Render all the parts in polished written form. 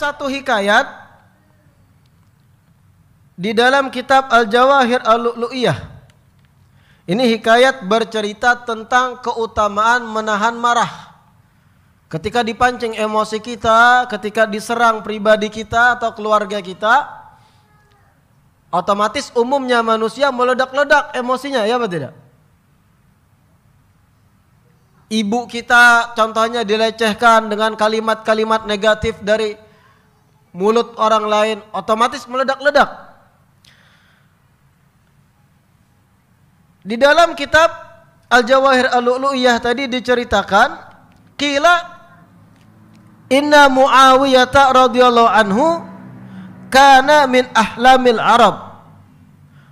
satu hikayat di dalam kitab Al-Jawahir Al-Lu'lu'iyah. Ini hikayat bercerita tentang keutamaan menahan marah. Ketika dipancing emosi kita, ketika diserang pribadi kita atau keluarga kita, otomatis umumnya manusia meledak-ledak emosinya, ya apa tidak? Ibu kita contohnya dilecehkan dengan kalimat-kalimat negatif dari mulut orang lain, otomatis meledak-ledak. Di dalam kitab Al-Jawahir Al-Lu'lu'iyah tadi diceritakan, qila inna Muawiyah radhiyallahu anhu kana min ahlamil Arab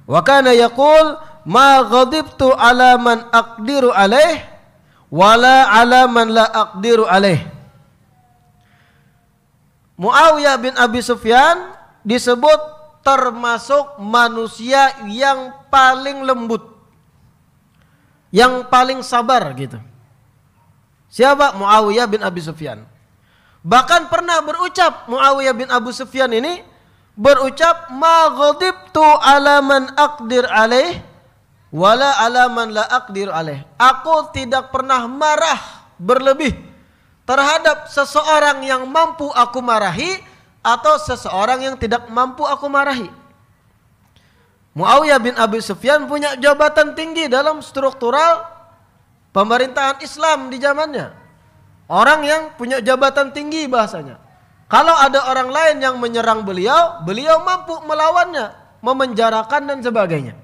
wa kana yaqul ma ghadibtu ala man aqdiru alaih wala ala man la aqdiru alaih. Muawiyah bin Abi Sufyan disebut termasuk manusia yang paling lembut, yang paling sabar gitu. Siapa? Muawiyah bin Abi Sufyan. Bahkan pernah berucap Muawiyah bin Abu Sufyan ini berucap ma ghadibtu ala man aqdir alaih wala ala man la aqdir alaih. Aku tidak pernah marah berlebih terhadap seseorang yang mampu aku marahi atau seseorang yang tidak mampu aku marahi. Muawiyah bin Abi Sufyan punya jabatan tinggi dalam struktural pemerintahan Islam di zamannya. Orang yang punya jabatan tinggi bahasanya. Kalau ada orang lain yang menyerang beliau, beliau mampu melawannya, memenjarakan dan sebagainya.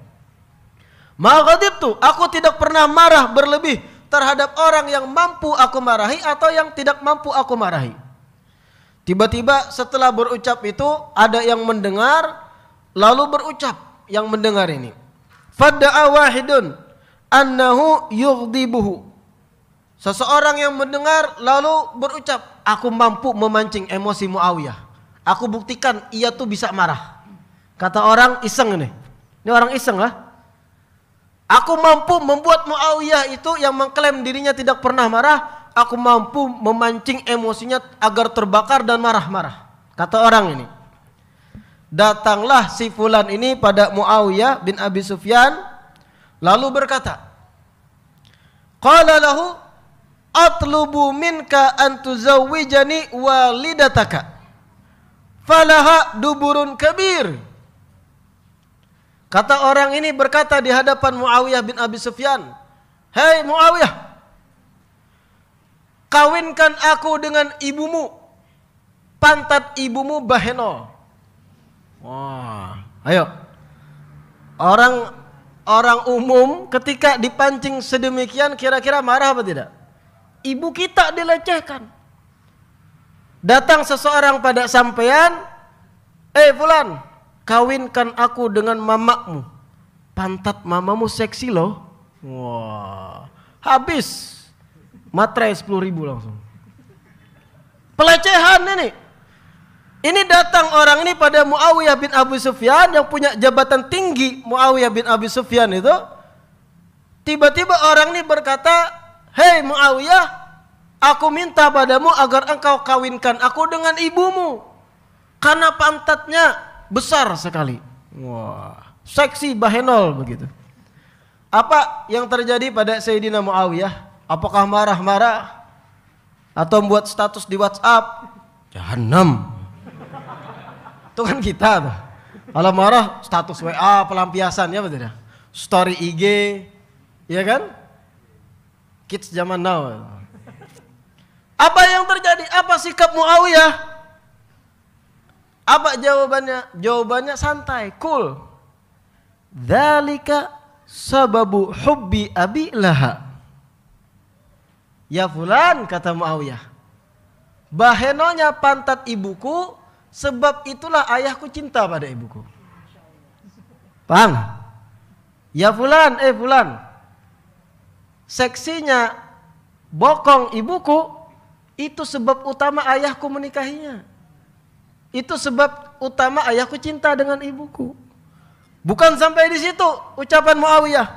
Ma ghadibtu, aku tidak pernah marah berlebih terhadap orang yang mampu aku marahi atau yang tidak mampu aku marahi. Tiba-tiba setelah berucap itu ada yang mendengar, lalu berucap yang mendengar ini. Fadda'a wahidun annahu yughdibuhu. Seseorang yang mendengar lalu berucap, aku mampu memancing emosi Muawiyah. Aku buktikan ia tuh bisa marah. Kata orang iseng ini. Ini orang iseng lah. Aku mampu membuat Muawiyah itu yang mengklaim dirinya tidak pernah marah, aku mampu memancing emosinya agar terbakar dan marah-marah. Kata orang ini. Datanglah si fulan ini pada Muawiyah bin Abi Sufyan lalu berkata, qala lahu atlubu minka an tuzawwijani walidataka falaha duburun kabir. Kata orang ini berkata di hadapan Muawiyah bin Abi Sufyan, hei Muawiyah, kawinkan aku dengan ibumu, pantat ibumu Baheno. Wah, ayo. Orang umum ketika dipancing sedemikian kira-kira marah apa tidak? Ibu kita dilecehkan. Datang seseorang pada sampean, fulan, kawinkan aku dengan mamamu. Pantat mamamu seksi loh. Wah, habis. Materai 10.000 langsung. Pelecehan ini. Ini datang orang ini pada Muawiyah bin Abi Sufyan yang punya jabatan tinggi. Muawiyah bin Abi Sufyan itu. Tiba-tiba orang ini berkata, hei Muawiyah, aku minta padamu agar engkau kawinkan aku dengan ibumu. Karena pantatnya besar sekali. Wah, seksi bahenol begitu. Apa yang terjadi pada Sayyidina Muawiyah? Apakah marah-marah? Atau membuat status di WhatsApp? Jahannam. Itu kan kita tuh. Kalau marah status WA pelampiasan ya betul ya. Story IG, ya kan? Kids zaman now. Apa yang terjadi? Apa sikap Muawiyah? Apa jawabannya? Jawabannya santai, cool. Dzalika sababu hubbi abi laha. Ya fulan, kata Muawiyah, bahenonya pantat ibuku, sebab itulah ayahku cinta pada ibuku. Paham? Ya fulan, fulan, seksinya bokong ibuku, itu sebab utama ayahku menikahinya. Itu sebab utama ayahku cinta dengan ibuku. Bukan sampai di situ ucapan Muawiyah.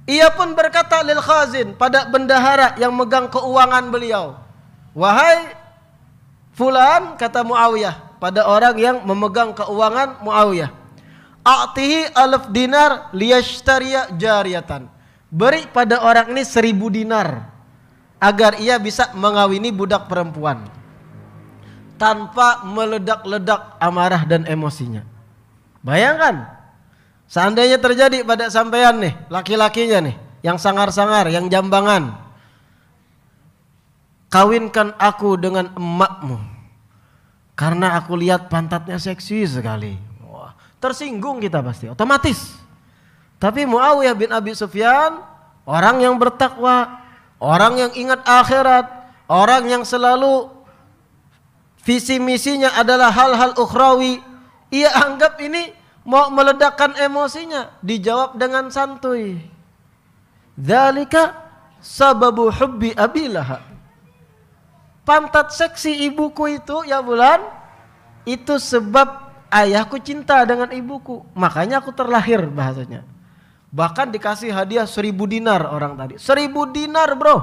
Ia pun berkata lil khazin, pada bendahara yang megang keuangan beliau, wahai Fulan, kata Muawiyah pada orang yang memegang keuangan Muawiyah, a'tihi 1000 dinar liyashtariya jariyatan. Beri pada orang ini 1000 dinar agar ia bisa mengawini budak perempuan tanpa meledak-ledak amarah dan emosinya. Bayangkan, seandainya terjadi pada sampean nih, laki-lakinya nih, yang sangar-sangar, yang jambangan, kawinkan aku dengan emakmu karena aku lihat pantatnya seksi sekali. Wah, tersinggung kita pasti, otomatis. Tapi Muawiyah bin Abi Sufyan, orang yang bertakwa, orang yang ingat akhirat, orang yang selalu visi misinya adalah hal-hal ukhrawi, ia anggap ini mau meledakkan emosinya, dijawab dengan santuy. Dzalika sababu hubbi Abi Lahab. Pantat seksi ibuku itu ya Fulan, itu sebab ayahku cinta dengan ibuku, makanya aku terlahir bahasanya. Bahkan dikasih hadiah 1000 dinar orang tadi. 1000 dinar bro,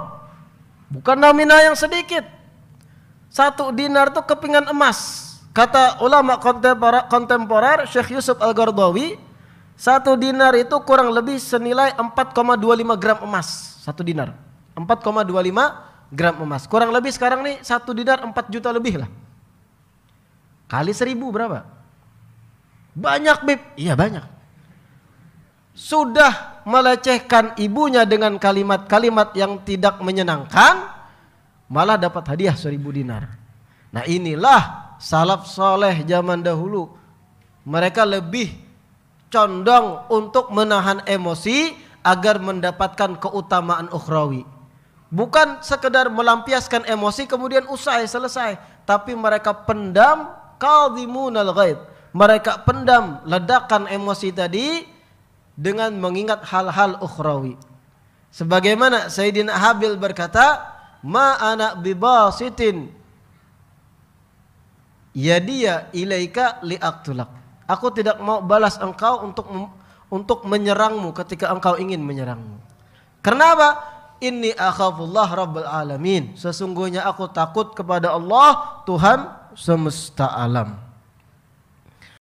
bukan nominal yang sedikit. 1 dinar itu kepingan emas. Kata ulama kontemporer Syekh Yusuf Al-Qaradawi, 1 dinar itu kurang lebih senilai 4,25 gram emas. 1 dinar 4,25 gram emas. Kurang lebih sekarang nih 1 dinar 4 juta lebih lah. Kali 1000 berapa? Banyak Bib. Iya banyak. Sudah melecehkan ibunya dengan kalimat-kalimat yang tidak menyenangkan, malah dapat hadiah 1000 dinar. Nah inilah salaf soleh zaman dahulu. Mereka lebih condong untuk menahan emosi agar mendapatkan keutamaan ukhrawi. Bukan sekedar melampiaskan emosi kemudian usai selesai, tapi mereka pendam, kadhimunal ghaid. Mereka pendam ledakan emosi tadi dengan mengingat hal-hal ukhrawi. Sebagaimana Sayyidina Habil berkata, ma ana bibasitin yadiya ilaika liaqtulak. Aku tidak mau balas engkau untuk menyerangmu ketika engkau ingin menyerangmu. Kenapa? Inni akhafullah rabbul alamin. Sesungguhnya aku takut kepada Allah, Tuhan semesta alam.